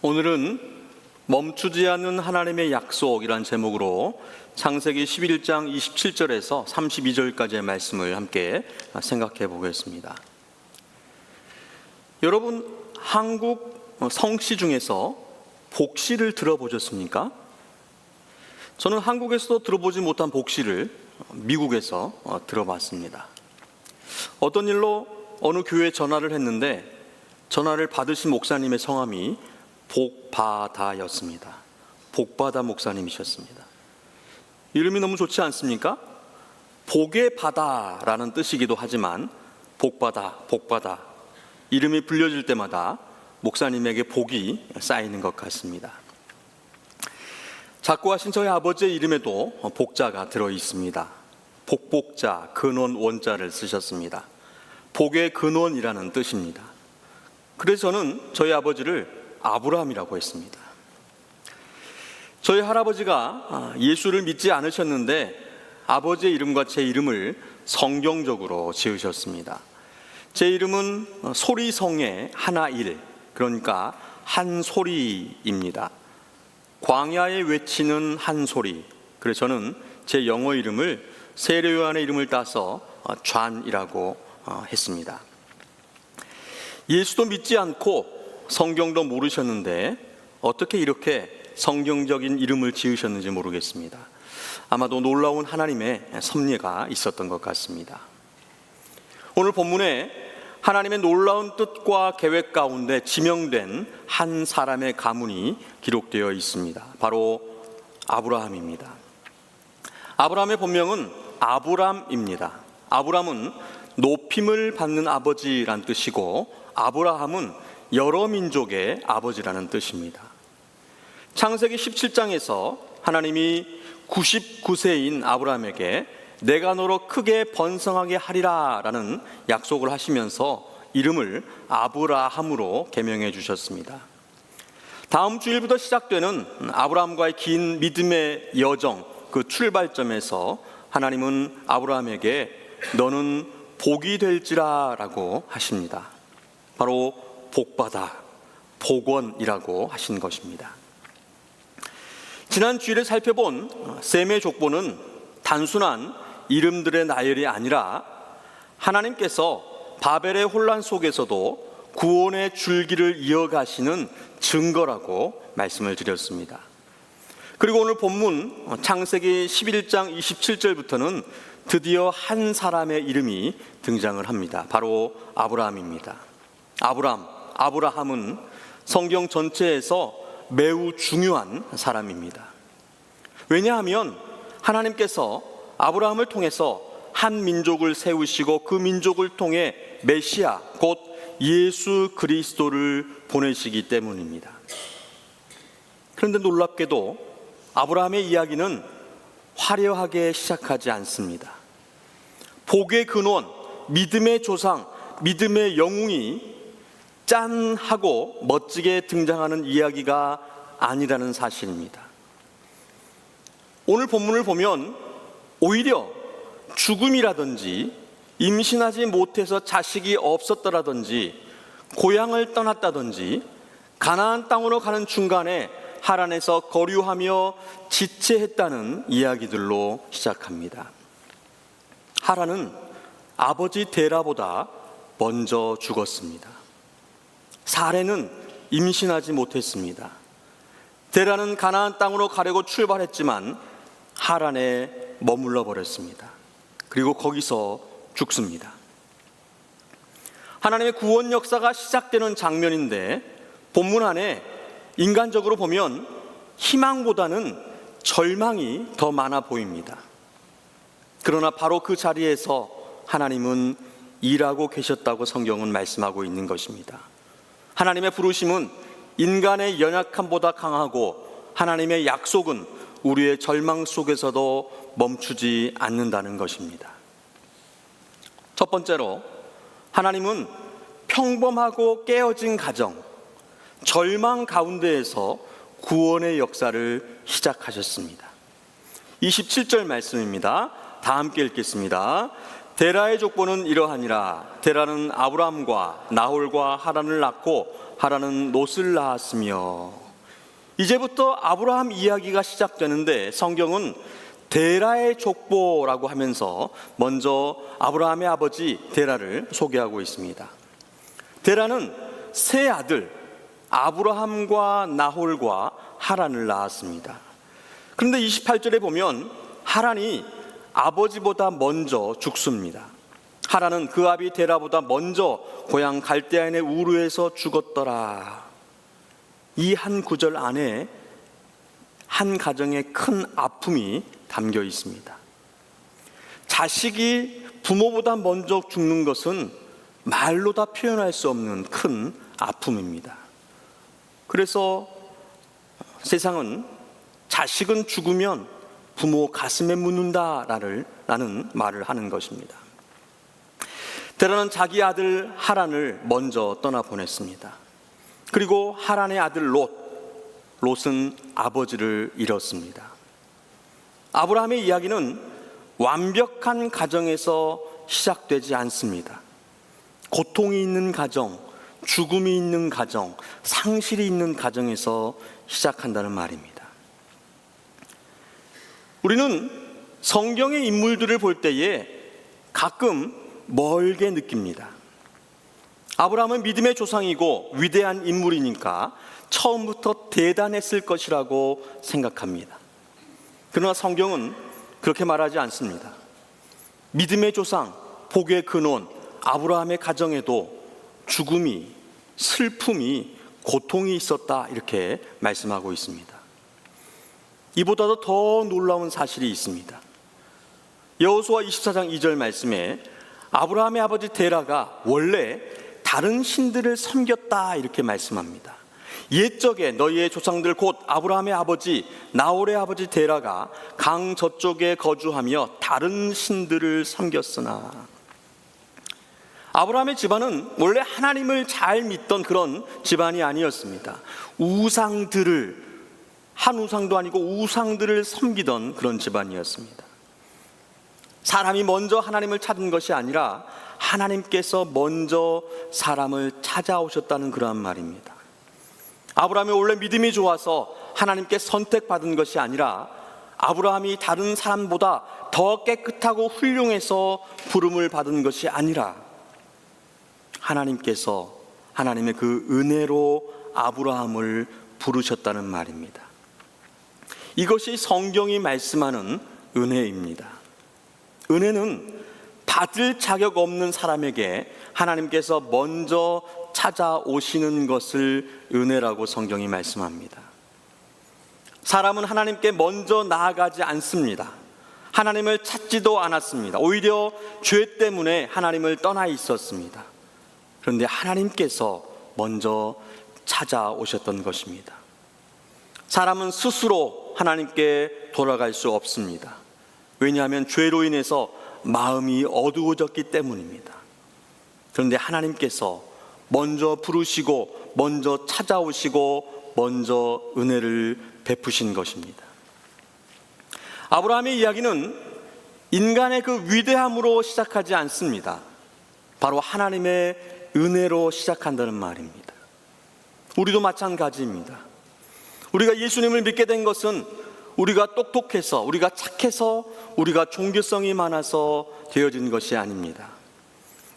오늘은 멈추지 않는 하나님의 약속이란 제목으로 창세기 11장 27절에서 32절까지의 말씀을 함께 생각해 보겠습니다. 여러분, 한국 성씨 중에서 복시를 들어보셨습니까? 저는 한국에서도 들어보지 못한 복시를 미국에서 들어봤습니다. 어떤 일로 어느 교회에 전화를 했는데 전화를 받으신 목사님의 성함이 복바다였습니다. 복바다 목사님이셨습니다. 이름이 너무 좋지 않습니까? 복의 바다라는 뜻이기도 하지만 복바다 이름이 불려질 때마다 목사님에게 복이 쌓이는 것 같습니다. 작고하신 저희 아버지의 이름에도 복자가 들어 있습니다. 복복자, 근원 원자를 쓰셨습니다. 복의 근원이라는 뜻입니다. 그래서 저는 저희 아버지를 아브라함이라고 했습니다. 저희 할아버지가 예수를 믿지 않으셨는데 아버지의 이름과 제 이름을 성경적으로 지으셨습니다. 제 이름은 소리성의 하나일, 그러니까 한소리입니다. 광야에 외치는 한소리. 그래서 저는 제 영어 이름을 세례 요한의 이름을 따서 존이라고 했습니다. 예수도 믿지 않고 성경도 모르셨는데 어떻게 이렇게 성경적인 이름을 지으셨는지 모르겠습니다. 아마도 놀라운 하나님의 섭리가 있었던 것 같습니다. 오늘 본문에 하나님의 놀라운 뜻과 계획 가운데 지명된 한 사람의 가문이 기록되어 있습니다. 바로 아브라함입니다. 아브라함의 본명은 아브람입니다. 아브람은 높임을 받는 아버지란 뜻이고 아브라함은 여러 민족의 아버지라는 뜻입니다. 창세기 17장에서 하나님이 99세인 아브라함에게 내가 너로 크게 번성하게 하리라 라는 약속을 하시면서 이름을 아브라함으로 개명해 주셨습니다. 다음 주일부터 시작되는 아브라함과의 긴 믿음의 여정, 그 출발점에서 하나님은 아브라함에게 너는 복이 될지라 라고 하십니다. 바로 복바다, 복원이라고 하신 것입니다. 지난 주일에 살펴본 셈의 족보는 단순한 이름들의 나열이 아니라 하나님께서 바벨의 혼란 속에서도 구원의 줄기를 이어가시는 증거라고 말씀을 드렸습니다. 그리고 오늘 본문 창세기 11장 27절부터는 드디어 한 사람의 이름이 등장을 합니다. 바로 아브라함입니다. 아브라함은 성경 전체에서 매우 중요한 사람입니다. 왜냐하면 하나님께서 아브라함을 통해서 한 민족을 세우시고 그 민족을 통해 메시아 곧 예수 그리스도를 보내시기 때문입니다. 그런데 놀랍게도 아브라함의 이야기는 화려하게 시작하지 않습니다. 복의 근원, 믿음의 조상, 믿음의 영웅이 짠 하고 멋지게 등장하는 이야기가 아니라는 사실입니다. 오늘 본문을 보면 오히려 죽음이라든지 임신하지 못해서 자식이 없었더라든지 고향을 떠났다든지 가나안 땅으로 가는 중간에 하란에서 거류하며 지체했다는 이야기들로 시작합니다. 하란은 아버지 데라보다 먼저 죽었습니다. 사레는 임신하지 못했습니다. 데라는 가나안 땅으로 가려고 출발했지만 하란에 머물러 버렸습니다. 그리고 거기서 죽습니다. 하나님의 구원 역사가 시작되는 장면인데 본문 안에 인간적으로 보면 희망보다는 절망이 더 많아 보입니다. 그러나 바로 그 자리에서 하나님은 일하고 계셨다고 성경은 말씀하고 있는 것입니다. 하나님의 부르심은 인간의 연약함보다 강하고 하나님의 약속은 우리의 절망 속에서도 멈추지 않는다는 것입니다. 첫 번째로 하나님은 평범하고 깨어진 가정, 절망 가운데에서 구원의 역사를 시작하셨습니다. 27절 말씀입니다. 다 함께 읽겠습니다. 데라의 족보는 이러하니라. 데라는 아브라함과 나홀과 하란을 낳고 하란은 롯을 낳았으며. 이제부터 아브라함 이야기가 시작되는데 성경은 데라의 족보라고 하면서 먼저 아브라함의 아버지 데라를 소개하고 있습니다. 데라는 세 아들 아브라함과 나홀과 하란을 낳았습니다. 그런데 28절에 보면 하란이 아버지보다 먼저 죽습니다. 하란은 그 아비 데라보다 먼저 고향 갈대아인의 우르에서 죽었더라. 이 한 구절 안에 한 가정의 큰 아픔이 담겨 있습니다. 자식이 부모보다 먼저 죽는 것은 말로 다 표현할 수 없는 큰 아픔입니다. 그래서 세상은 자식은 죽으면 부모 가슴에 묻는다라는 말을 하는 것입니다. 데라는 자기 아들 하란을 먼저 떠나보냈습니다. 그리고 하란의 아들 롯은 아버지를 잃었습니다. 아브라함의 이야기는 완벽한 가정에서 시작되지 않습니다. 고통이 있는 가정, 죽음이 있는 가정, 상실이 있는 가정에서 시작한다는 말입니다. 우리는 성경의 인물들을 볼 때에 가끔 멀게 느낍니다. 아브라함은 믿음의 조상이고 위대한 인물이니까 처음부터 대단했을 것이라고 생각합니다. 그러나 성경은 그렇게 말하지 않습니다. 믿음의 조상, 복의 근원 아브라함의 가정에도 죽음이, 슬픔이, 고통이 있었다 이렇게 말씀하고 있습니다. 이보다도 더 놀라운 사실이 있습니다. 여호수아 24장 2절 말씀에 아브라함의 아버지 데라가 원래 다른 신들을 섬겼다 이렇게 말씀합니다. 옛적에 너희의 조상들 곧 아브라함의 아버지 나홀의 아버지 데라가 강 저쪽에 거주하며 다른 신들을 섬겼으나. 아브라함의 집안은 원래 하나님을 잘 믿던 그런 집안이 아니었습니다. 우상들을, 한 우상도 아니고 우상들을 섬기던 그런 집안이었습니다. 사람이 먼저 하나님을 찾은 것이 아니라 하나님께서 먼저 사람을 찾아오셨다는 그러한 말입니다. 아브라함이 원래 믿음이 좋아서 하나님께 선택받은 것이 아니라 아브라함이 다른 사람보다 더 깨끗하고 훌륭해서 부름을 받은 것이 아니라 하나님께서 하나님의 그 은혜로 아브라함을 부르셨다는 말입니다. 이것이 성경이 말씀하는 은혜입니다. 은혜는 받을 자격 없는 사람에게 하나님께서 먼저 찾아오시는 것을 은혜라고 성경이 말씀합니다. 사람은 하나님께 먼저 나아가지 않습니다. 하나님을 찾지도 않았습니다. 오히려 죄 때문에 하나님을 떠나 있었습니다. 그런데 하나님께서 먼저 찾아오셨던 것입니다. 사람은 스스로 하나님께 돌아갈 수 없습니다. 왜냐하면 죄로 인해서 마음이 어두워졌기 때문입니다. 그런데 하나님께서 먼저 부르시고 먼저 찾아오시고 먼저 은혜를 베푸신 것입니다. 아브라함의 이야기는 인간의 그 위대함으로 시작하지 않습니다. 바로 하나님의 은혜로 시작한다는 말입니다. 우리도 마찬가지입니다. 우리가 예수님을 믿게 된 것은 우리가 똑똑해서, 우리가 착해서, 우리가 종교성이 많아서 되어진 것이 아닙니다.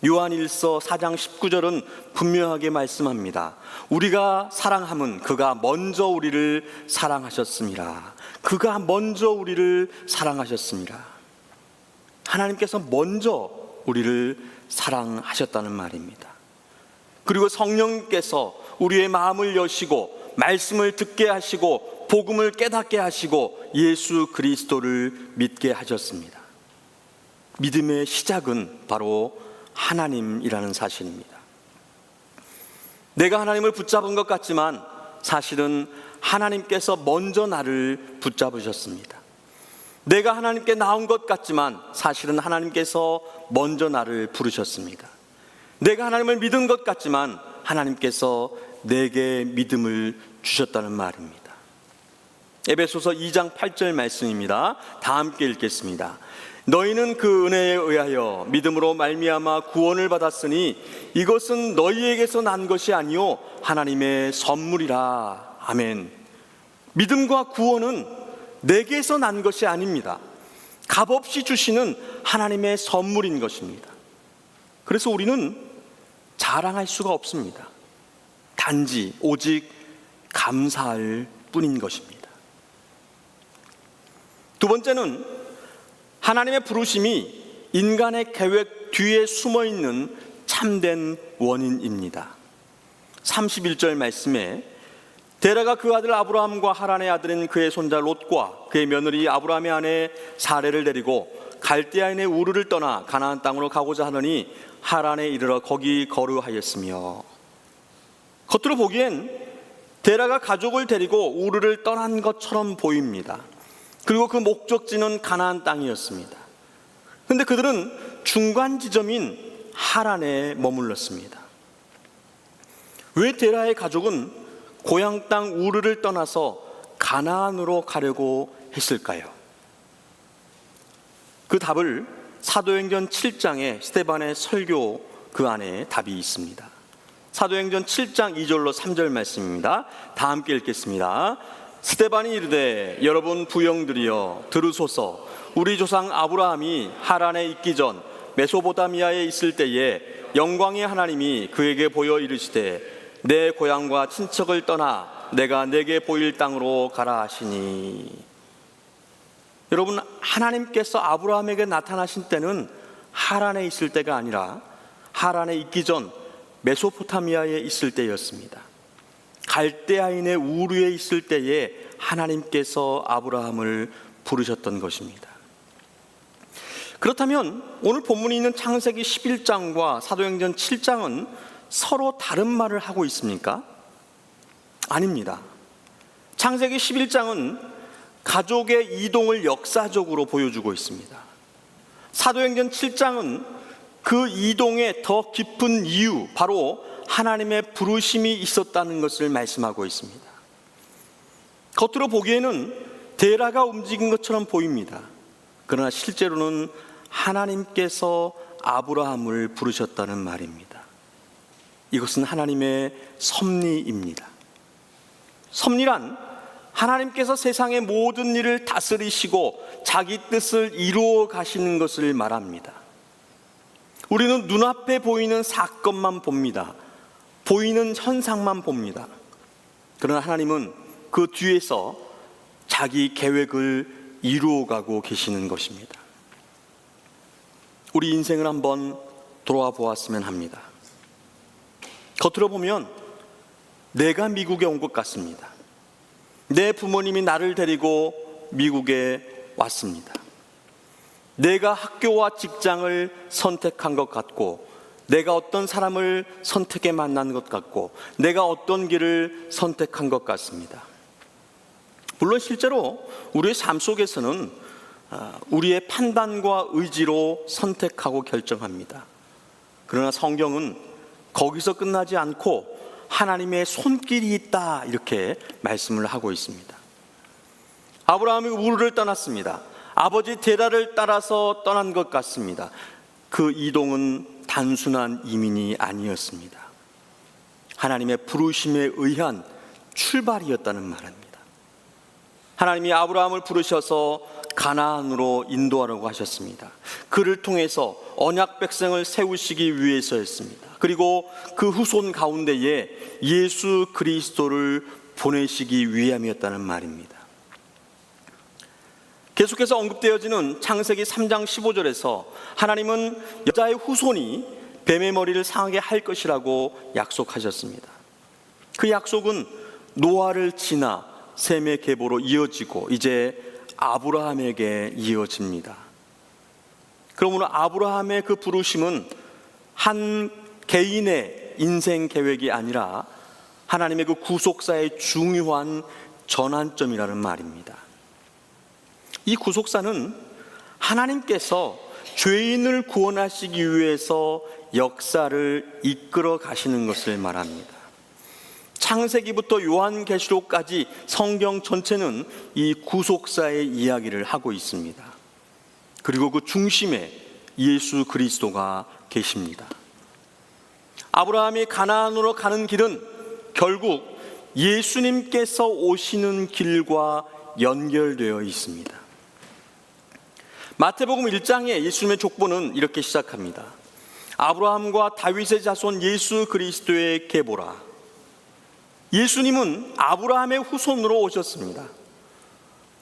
요한일서 4장 19절은 분명하게 말씀합니다. 우리가 사랑함은 그가 먼저 우리를 사랑하셨습니다. 그가 먼저 우리를 사랑하셨습니다. 하나님께서 먼저 우리를 사랑하셨다는 말입니다. 그리고 성령께서 우리의 마음을 여시고 말씀을 듣게 하시고 복음을 깨닫게 하시고 예수 그리스도를 믿게 하셨습니다. 믿음의 시작은 바로 하나님이라는 사실입니다. 내가 하나님을 붙잡은 것 같지만 사실은 하나님께서 먼저 나를 붙잡으셨습니다. 내가 하나님께 나온 것 같지만 사실은 하나님께서 먼저 나를 부르셨습니다. 내가 하나님을 믿은 것 같지만 하나님께서 내게 믿음을 주셨다는 말입니다. 에베소서 2장 8절 말씀입니다. 다 함께 읽겠습니다. 너희는 그 은혜에 의하여 믿음으로 말미암아 구원을 받았으니 이것은 너희에게서 난 것이 아니요 하나님의 선물이라. 아멘. 믿음과 구원은 내게서 난 것이 아닙니다. 값없이 주시는 하나님의 선물인 것입니다. 그래서 우리는 자랑할 수가 없습니다. 단지 오직 감사할 뿐인 것입니다. 두 번째는 하나님의 부르심이 인간의 계획 뒤에 숨어있는 참된 원인입니다. 31절 말씀에 데라가 그 아들 아브라함과 하란의 아들인 그의 손자 롯과 그의 며느리 아브라함의 아내 사레를 데리고 갈대아인의 우르를 떠나 가나안 땅으로 가고자 하더니 하란에 이르러 거기 거류하였으며. 겉으로 보기엔 데라가 가족을 데리고 우르를 떠난 것처럼 보입니다. 그리고 그 목적지는 가나안 땅이었습니다. 그런데 그들은 중간 지점인 하란에 머물렀습니다. 왜 데라의 가족은 고향 땅 우르를 떠나서 가나안으로 가려고 했을까요? 그 답을 사도행전 7장의 스데반의 설교 그 안에 답이 있습니다. 사도행전 7장 2절로 3절 말씀입니다. 다 함께 읽겠습니다. 스데반이 이르되 여러분 부형들이여 들으소서. 우리 조상 아브라함이 하란에 있기 전 메소포타미아에 있을 때에 영광의 하나님이 그에게 보여 이르시되 내 고향과 친척을 떠나 내가 내게 보일 땅으로 가라 하시니. 여러분, 하나님께서 아브라함에게 나타나신 때는 하란에 있을 때가 아니라 하란에 있기 전 메소포타미아에 있을 때였습니다. 갈대아인의 우르에 있을 때에 하나님께서 아브라함을 부르셨던 것입니다. 그렇다면 오늘 본문이 있는 창세기 11장과 사도행전 7장은 서로 다른 말을 하고 있습니까? 아닙니다. 창세기 11장은 가족의 이동을 역사적으로 보여주고 있습니다. 사도행전 7장은 그 이동의 더 깊은 이유, 바로 하나님의 부르심이 있었다는 것을 말씀하고 있습니다. 겉으로 보기에는 데라가 움직인 것처럼 보입니다. 그러나 실제로는 하나님께서 아브라함을 부르셨다는 말입니다. 이것은 하나님의 섭리입니다. 섭리란 하나님께서 세상의 모든 일을 다스리시고 자기 뜻을 이루어 가시는 것을 말합니다. 우리는 눈앞에 보이는 사건만 봅니다. 보이는 현상만 봅니다. 그러나 하나님은 그 뒤에서 자기 계획을 이루어가고 계시는 것입니다. 우리 인생을 한번 돌아와 보았으면 합니다. 겉으로 보면 내가 미국에 온 것 같습니다. 내 부모님이 나를 데리고 미국에 왔습니다. 내가 학교와 직장을 선택한 것 같고, 내가 어떤 사람을 선택해 만난 것 같고, 내가 어떤 길을 선택한 것 같습니다. 물론 실제로 우리의 삶 속에서는 우리의 판단과 의지로 선택하고 결정합니다. 그러나 성경은 거기서 끝나지 않고 하나님의 손길이 있다, 이렇게 말씀을 하고 있습니다. 아브라함이 우르를 떠났습니다. 아버지 데라를 따라서 떠난 것 같습니다. 그 이동은 단순한 이민이 아니었습니다. 하나님의 부르심에 의한 출발이었다는 말입니다. 하나님이 아브라함을 부르셔서 가나안으로 인도하라고 하셨습니다. 그를 통해서 언약 백성을 세우시기 위해서였습니다. 그리고 그 후손 가운데에 예수 그리스도를 보내시기 위함이었다는 말입니다. 계속해서 언급되어지는 창세기 3장 15절에서 하나님은 여자의 후손이 뱀의 머리를 상하게 할 것이라고 약속하셨습니다. 그 약속은 노아를 지나 셈의 계보로 이어지고 이제 아브라함에게 이어집니다. 그러므로 아브라함의 그 부르심은 한 개인의 인생 계획이 아니라 하나님의 그 구속사의 중요한 전환점이라는 말입니다. 이 구속사는 하나님께서 죄인을 구원하시기 위해서 역사를 이끌어 가시는 것을 말합니다. 창세기부터 요한계시록까지 성경 전체는 이 구속사의 이야기를 하고 있습니다. 그리고 그 중심에 예수 그리스도가 계십니다. 아브라함이 가나안으로 가는 길은 결국 예수님께서 오시는 길과 연결되어 있습니다. 마태복음 1장에 예수님의 족보는 이렇게 시작합니다. 아브라함과 다윗의 자손 예수 그리스도의 계보라. 예수님은 아브라함의 후손으로 오셨습니다.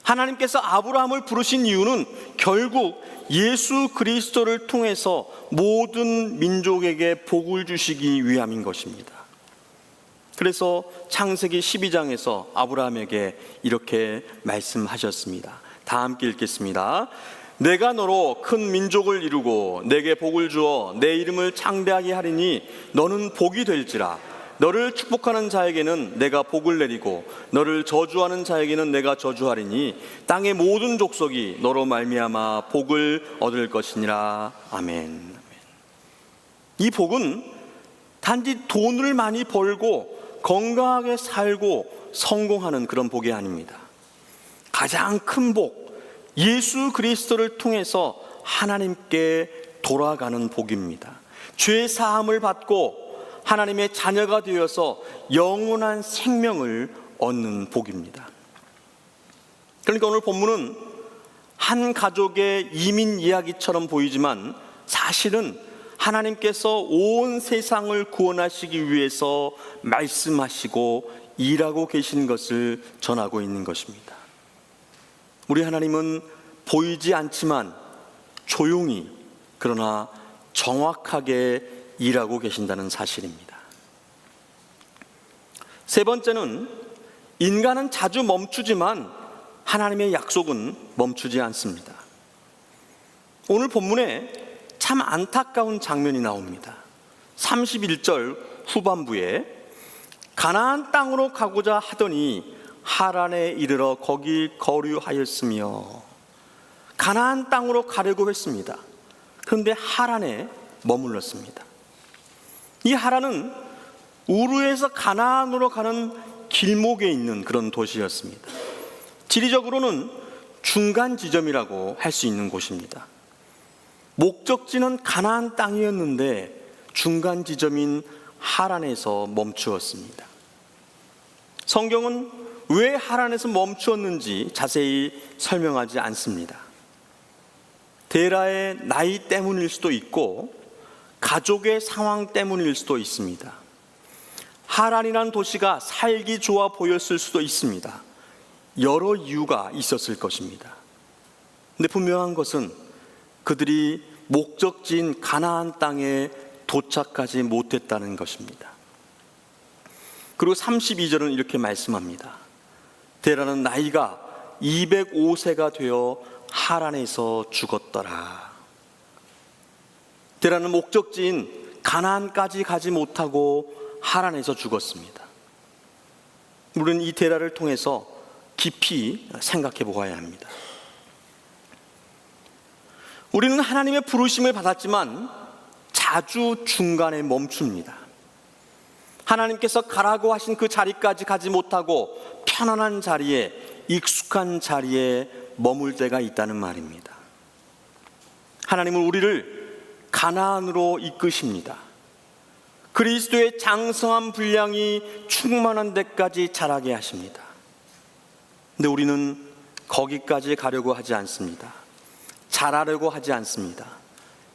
하나님께서 아브라함을 부르신 이유는 결국 예수 그리스도를 통해서 모든 민족에게 복을 주시기 위함인 것입니다. 그래서 창세기 12장에서 아브라함에게 이렇게 말씀하셨습니다. 다 함께 읽겠습니다. 내가 너로 큰 민족을 이루고 내게 복을 주어 내 이름을 창대하게 하리니 너는 복이 될지라. 너를 축복하는 자에게는 내가 복을 내리고 너를 저주하는 자에게는 내가 저주하리니 땅의 모든 족속이 너로 말미암아 복을 얻을 것이니라. 아멘. 이 복은 단지 돈을 많이 벌고 건강하게 살고 성공하는 그런 복이 아닙니다. 가장 큰 복, 예수 그리스도를 통해서 하나님께 돌아가는 복입니다. 죄 사함을 받고 하나님의 자녀가 되어서 영원한 생명을 얻는 복입니다. 그러니까 오늘 본문은 한 가족의 이민 이야기처럼 보이지만 사실은 하나님께서 온 세상을 구원하시기 위해서 말씀하시고 일하고 계신 것을 전하고 있는 것입니다. 우리 하나님은 보이지 않지만 조용히 그러나 정확하게 일하고 계신다는 사실입니다. 세 번째는 인간은 자주 멈추지만 하나님의 약속은 멈추지 않습니다. 오늘 본문에 참 안타까운 장면이 나옵니다. 31절 후반부에 가나안 땅으로 가고자 하더니 하란에 이르러 거기 거류하였으며, 가나안 땅으로 가려고 했습니다. 그런데 하란에 머물렀습니다. 이 하란은 우르에서 가나안으로 가는 길목에 있는 그런 도시였습니다. 지리적으로는 중간 지점이라고 할 수 있는 곳입니다. 목적지는 가나안 땅이었는데 중간 지점인 하란에서 멈추었습니다. 성경은 왜 하란에서 멈추었는지 자세히 설명하지 않습니다. 데라의 나이 때문일 수도 있고 가족의 상황 때문일 수도 있습니다. 하란이라는 도시가 살기 좋아 보였을 수도 있습니다. 여러 이유가 있었을 것입니다. 근데 분명한 것은 그들이 목적지인 가나안 땅에 도착하지 못했다는 것입니다. 그리고 32절은 이렇게 말씀합니다. 데라는 나이가 205세가 되어 하란에서 죽었더라. 데라는 목적지인 가나안까지 가지 못하고 하란에서 죽었습니다. 우리는 이 데라를 통해서 깊이 생각해 보아야 합니다. 우리는 하나님의 부르심을 받았지만 자주 중간에 멈춥니다. 하나님께서 가라고 하신 그 자리까지 가지 못하고 편안한 자리에, 익숙한 자리에 머물 때가 있다는 말입니다. 하나님은 우리를 가나안으로 이끄십니다. 그리스도의 장성한 분량이 충만한 데까지 자라게 하십니다. 근데 우리는 거기까지 가려고 하지 않습니다. 잘하려고 하지 않습니다.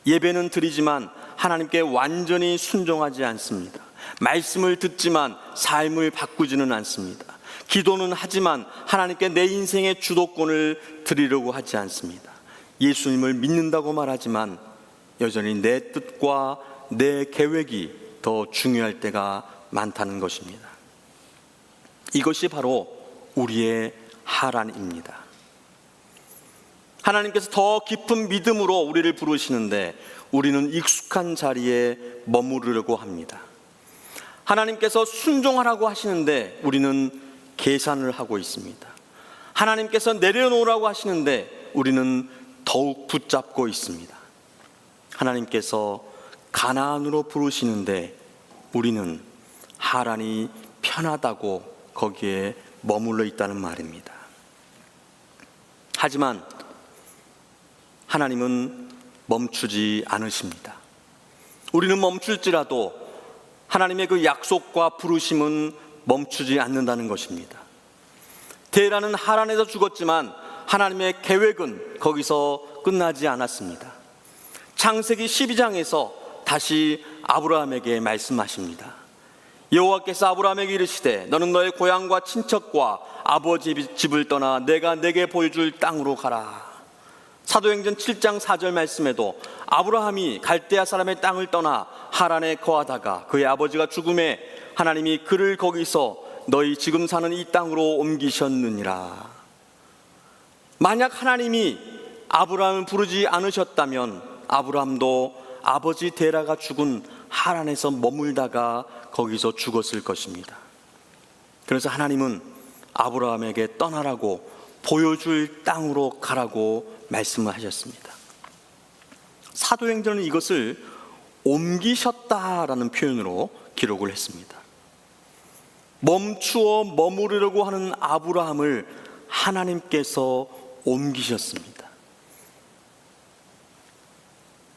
예배는 드리지만 하나님께 완전히 순종하지 않습니다. 말씀을 듣지만 삶을 바꾸지는 않습니다. 기도는 하지만 하나님께 내 인생의 주도권을 드리려고 하지 않습니다. 예수님을 믿는다고 말하지만 여전히 내 뜻과 내 계획이 더 중요할 때가 많다는 것입니다. 이것이 바로 우리의 하란입니다. 하나님께서 더 깊은 믿음으로 우리를 부르시는데 우리는 익숙한 자리에 머무르려고 합니다. 하나님께서 순종하라고 하시는데 우리는 계산을 하고 있습니다. 하나님께서 내려놓으라고 하시는데 우리는 더욱 붙잡고 있습니다. 하나님께서 가나안으로 부르시는데 우리는 하란이 편하다고 거기에 머물러 있다는 말입니다. 하지만 하나님은 멈추지 않으십니다. 우리는 멈출지라도 하나님의 그 약속과 부르심은 멈추지 않는다는 것입니다. 데라는 하란에서 죽었지만 하나님의 계획은 거기서 끝나지 않았습니다. 창세기 12장에서 다시 아브라함에게 말씀하십니다. 여호와께서 아브라함에게 이르시되 너는 너의 고향과 친척과 아버지 집을 떠나 내가 내게 보여줄 땅으로 가라. 사도행전 7장 4절 말씀에도 아브라함이 갈대아 사람의 땅을 떠나 하란에 거하다가 그의 아버지가 죽음에 하나님이 그를 거기서 너희 지금 사는 이 땅으로 옮기셨느니라. 만약 하나님이 아브라함을 부르지 않으셨다면 아브라함도 아버지 데라가 죽은 하란에서 머물다가 거기서 죽었을 것입니다. 그래서 하나님은 아브라함에게 떠나라고 보여줄 땅으로 가라고 말씀을 하셨습니다. 사도행전은 이것을 옮기셨다라는 표현으로 기록을 했습니다. 멈추어 머무르려고 하는 아브라함을 하나님께서 옮기셨습니다.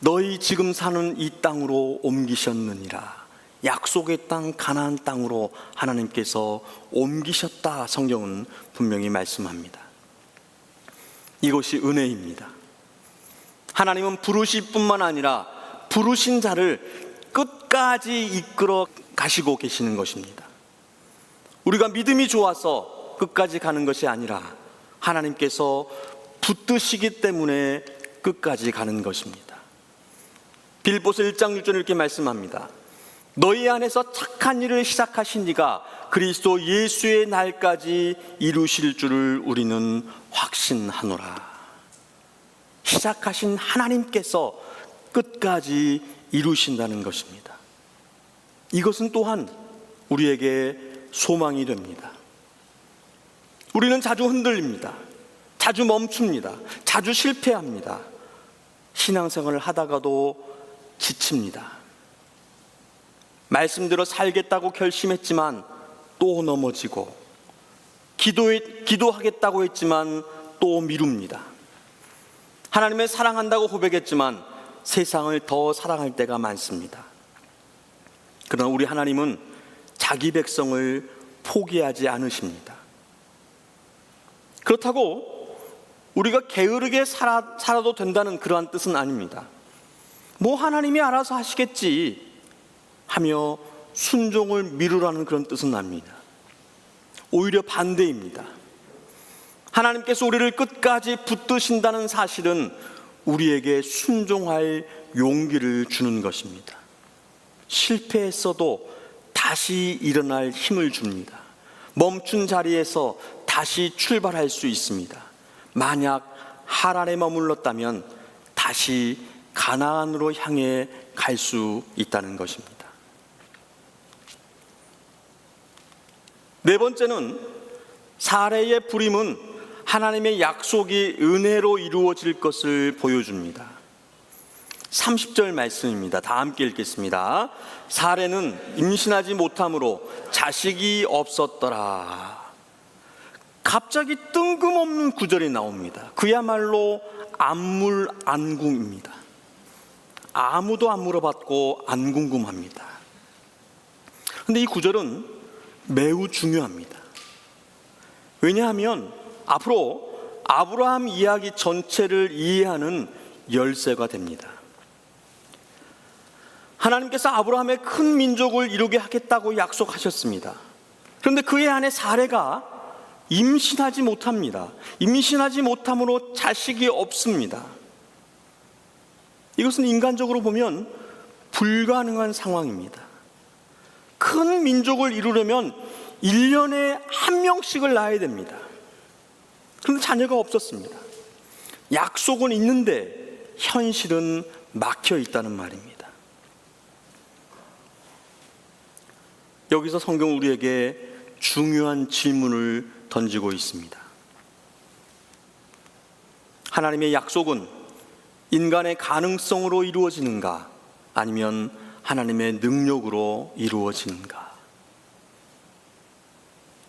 너희 지금 사는 이 땅으로 옮기셨느니라. 약속의 땅 가나안 땅으로 하나님께서 옮기셨다. 성경은 분명히 말씀합니다. 이것이 은혜입니다. 하나님은 부르실 뿐만 아니라 부르신 자를 끝까지 이끌어 가시고 계시는 것입니다. 우리가 믿음이 좋아서 끝까지 가는 것이 아니라 하나님께서 붙드시기 때문에 끝까지 가는 것입니다. 빌립보서 1장 6절 이렇게 말씀합니다. 너희 안에서 착한 일을 시작하신 이가 그리스도 예수의 날까지 이루실 줄을 우리는 확신하노라. 시작하신 하나님께서 끝까지 이루신다는 것입니다. 이것은 또한 우리에게 소망이 됩니다. 우리는 자주 흔들립니다. 자주 멈춥니다. 자주 실패합니다. 신앙생활을 하다가도 지칩니다. 말씀대로 살겠다고 결심했지만 또 넘어지고 기도하겠다고 했지만 또 미룹니다. 하나님을 사랑한다고 고백했지만 세상을 더 사랑할 때가 많습니다. 그러나 우리 하나님은 자기 백성을 포기하지 않으십니다. 그렇다고 우리가 게으르게 살아도 된다는 그러한 뜻은 아닙니다. 뭐 하나님이 알아서 하시겠지 하며 순종을 미루라는 그런 뜻은 아닙니다. 오히려 반대입니다. 하나님께서 우리를 끝까지 붙드신다는 사실은 우리에게 순종할 용기를 주는 것입니다. 실패했어도 다시 일어날 힘을 줍니다. 멈춘 자리에서 다시 출발할 수 있습니다. 만약 하란에 머물렀다면 다시 가나안으로 향해 갈 수 있다는 것입니다. 네 번째는 사례의 부림은 하나님의 약속이 은혜로 이루어질 것을 보여줍니다. 30절 말씀입니다. 다 함께 읽겠습니다. 사례는 임신하지 못함으로 자식이 없었더라. 갑자기 뜬금없는 구절이 나옵니다. 그야말로 안물안궁입니다. 아무도 안 물어봤고 안 궁금합니다. 그런데 이 구절은 매우 중요합니다. 왜냐하면 앞으로 아브라함 이야기 전체를 이해하는 열쇠가 됩니다. 하나님께서 아브라함의 큰 민족을 이루게 하겠다고 약속하셨습니다. 그런데 그의 아내 사레가 임신하지 못합니다. 임신하지 못함으로 자식이 없습니다. 이것은 인간적으로 보면 불가능한 상황입니다. 큰 민족을 이루려면 1년에 한 명씩을 낳아야 됩니다. 그런데 자녀가 없었습니다. 약속은 있는데 현실은 막혀 있다는 말입니다. 여기서 성경은 우리에게 중요한 질문을 던지고 있습니다. 하나님의 약속은 인간의 가능성으로 이루어지는가, 아니면 하나님의 능력으로 이루어지는가?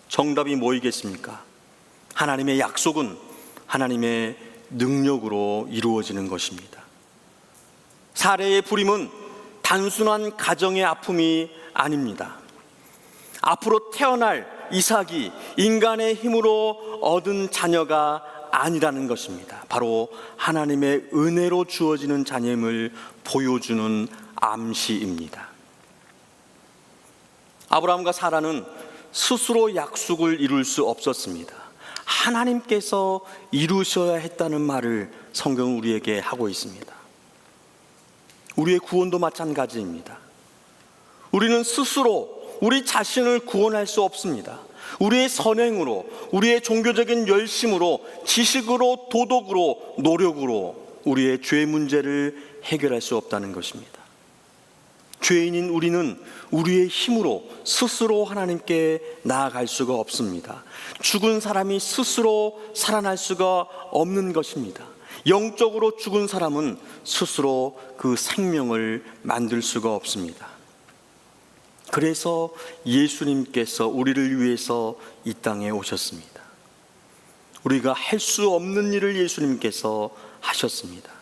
정답이 뭐이겠습니까? 하나님의 약속은 하나님의 능력으로 이루어지는 것입니다. 사례의 부림은 단순한 가정의 아픔이 아닙니다. 앞으로 태어날 이삭이 인간의 힘으로 얻은 자녀가 아니라는 것입니다. 바로 하나님의 은혜로 주어지는 자녀임을 보여주는 암시입니다. 아브라함과 사라는 스스로 약속을 이룰 수 없었습니다. 하나님께서 이루셔야 했다는 말을 성경은 우리에게 하고 있습니다. 우리의 구원도 마찬가지입니다. 우리는 스스로 우리 자신을 구원할 수 없습니다. 우리의 선행으로, 우리의 종교적인 열심으로, 지식으로, 도덕으로, 노력으로 우리의 죄 문제를 해결할 수 없다는 것입니다. 죄인인 우리는 우리의 힘으로 스스로 하나님께 나아갈 수가 없습니다. 죽은 사람이 스스로 살아날 수가 없는 것입니다. 영적으로 죽은 사람은 스스로 그 생명을 만들 수가 없습니다. 그래서 예수님께서 우리를 위해서 이 땅에 오셨습니다. 우리가 할 수 없는 일을 예수님께서 하셨습니다.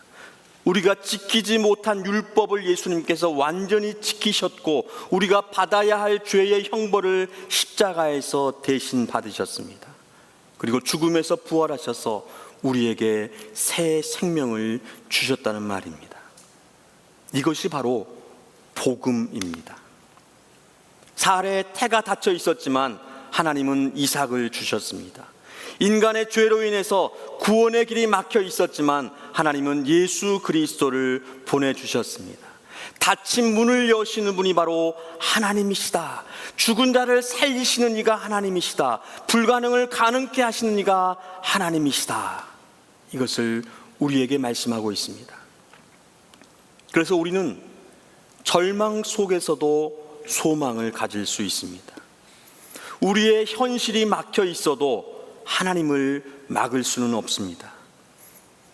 우리가 지키지 못한 율법을 예수님께서 완전히 지키셨고 우리가 받아야 할 죄의 형벌을 십자가에서 대신 받으셨습니다. 그리고 죽음에서 부활하셔서 우리에게 새 생명을 주셨다는 말입니다. 이것이 바로 복음입니다. 사라의 태가 닫혀 있었지만 하나님은 이삭을 주셨습니다. 인간의 죄로 인해서 구원의 길이 막혀 있었지만 하나님은 예수 그리스도를 보내주셨습니다. 닫힌 문을 여시는 분이 바로 하나님이시다. 죽은 자를 살리시는 이가 하나님이시다. 불가능을 가능케 하시는 이가 하나님이시다. 이것을 우리에게 말씀하고 있습니다. 그래서 우리는 절망 속에서도 소망을 가질 수 있습니다. 우리의 현실이 막혀 있어도 하나님을 막을 수는 없습니다.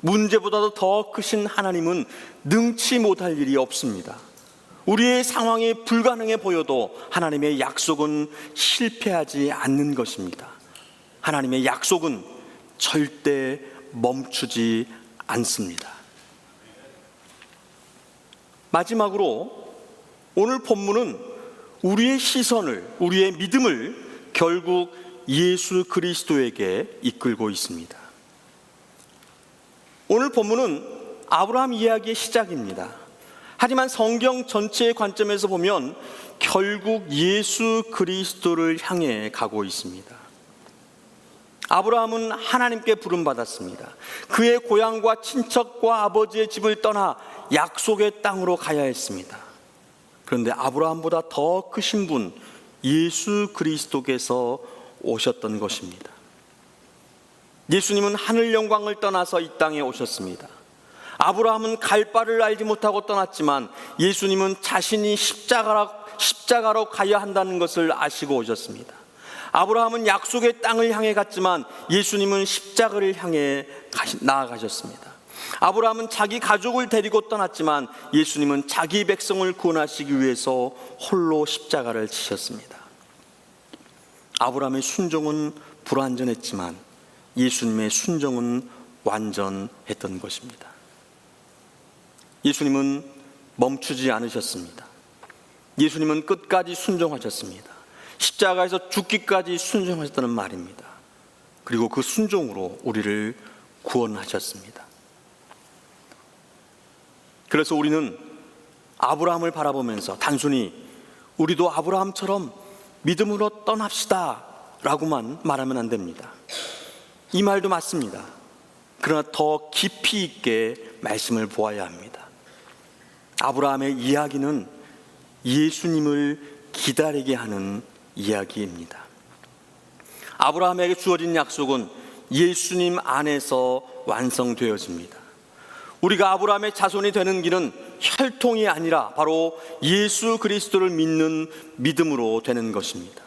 문제보다도 더 크신 하나님은 능치 못할 일이 없습니다. 우리의 상황이 불가능해 보여도 하나님의 약속은 실패하지 않는 것입니다. 하나님의 약속은 절대 멈추지 않습니다. 마지막으로 오늘 본문은 우리의 시선을, 우리의 믿음을 결국 예수 그리스도에게 이끌고 있습니다. 오늘 본문은 아브라함 이야기의 시작입니다. 하지만 성경 전체의 관점에서 보면 결국 예수 그리스도를 향해 가고 있습니다. 아브라함은 하나님께 부름받았습니다. 그의 고향과 친척과 아버지의 집을 떠나 약속의 땅으로 가야 했습니다. 그런데 아브라함보다 더 크신 분 예수 그리스도께서 오셨던 것입니다. 예수님은 하늘 영광을 떠나서 이 땅에 오셨습니다. 아브라함은 갈 바를 알지 못하고 떠났지만 예수님은 자신이 십자가로 가야 한다는 것을 아시고 오셨습니다. 아브라함은 약속의 땅을 향해 갔지만 예수님은 십자가를 향해 나아가셨습니다. 아브라함은 자기 가족을 데리고 떠났지만 예수님은 자기 백성을 구원하시기 위해서 홀로 십자가를 지셨습니다. 아브라함의 순종은 불완전했지만 예수님의 순종은 완전했던 것입니다. 예수님은 멈추지 않으셨습니다. 예수님은 끝까지 순종하셨습니다. 십자가에서 죽기까지 순종하셨다는 말입니다. 그리고 그 순종으로 우리를 구원하셨습니다. 그래서 우리는 아브라함을 바라보면서 단순히 우리도 아브라함처럼 믿음으로 떠납시다 라고만 말하면 안 됩니다. 이 말도 맞습니다. 그러나 더 깊이 있게 말씀을 보아야 합니다. 아브라함의 이야기는 예수님을 기다리게 하는 이야기입니다. 아브라함에게 주어진 약속은 예수님 안에서 완성되어집니다. 우리가 아브라함의 자손이 되는 길은 혈통이 아니라 바로 예수 그리스도를 믿는 믿음으로 되는 것입니다.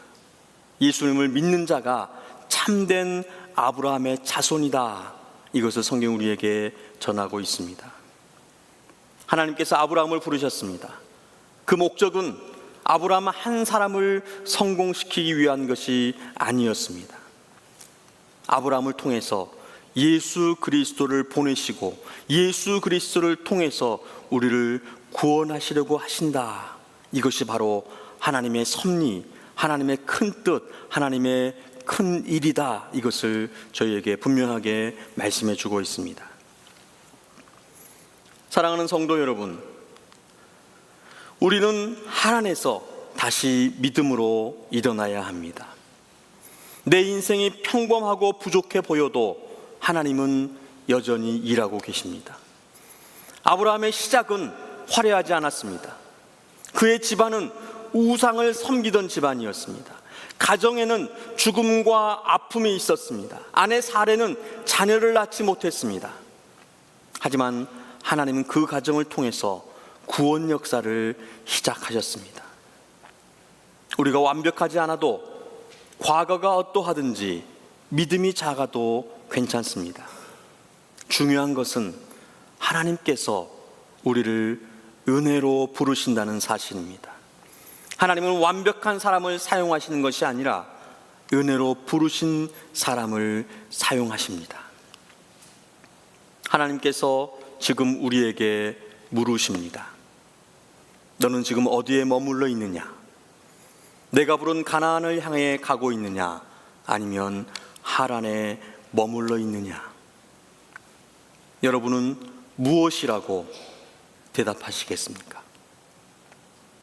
예수님을 믿는 자가 참된 아브라함의 자손이다. 이것을 성경 우리에게 전하고 있습니다. 하나님께서 아브라함을 부르셨습니다. 그 목적은 아브라함 한 사람을 성공시키기 위한 것이 아니었습니다. 아브라함을 통해서 예수 그리스도를 보내시고 예수 그리스도를 통해서 우리를 구원하시려고 하신다. 이것이 바로 하나님의 섭리, 하나님의 큰 뜻, 하나님의 큰 일이다. 이것을 저희에게 분명하게 말씀해 주고 있습니다. 사랑하는 성도 여러분, 우리는 한 안에서 다시 믿음으로 일어나야 합니다. 내 인생이 평범하고 부족해 보여도 하나님은 여전히 일하고 계십니다. 아브라함의 시작은 화려하지 않았습니다. 그의 집안은 우상을 섬기던 집안이었습니다. 가정에는 죽음과 아픔이 있었습니다. 아내 사레는 자녀를 낳지 못했습니다. 하지만 하나님은 그 가정을 통해서 구원 역사를 시작하셨습니다. 우리가 완벽하지 않아도, 과거가 어떠하든지 믿음이 작아도 괜찮습니다. 중요한 것은 하나님께서 우리를 은혜로 부르신다는 사실입니다. 하나님은 완벽한 사람을 사용하시는 것이 아니라 은혜로 부르신 사람을 사용하십니다. 하나님께서 지금 우리에게 물으십니다. 너는 지금 어디에 머물러 있느냐? 내가 부른 가나안을 향해 가고 있느냐? 아니면 하란에 머물러 있느냐? 여러분은 무엇이라고 대답하시겠습니까?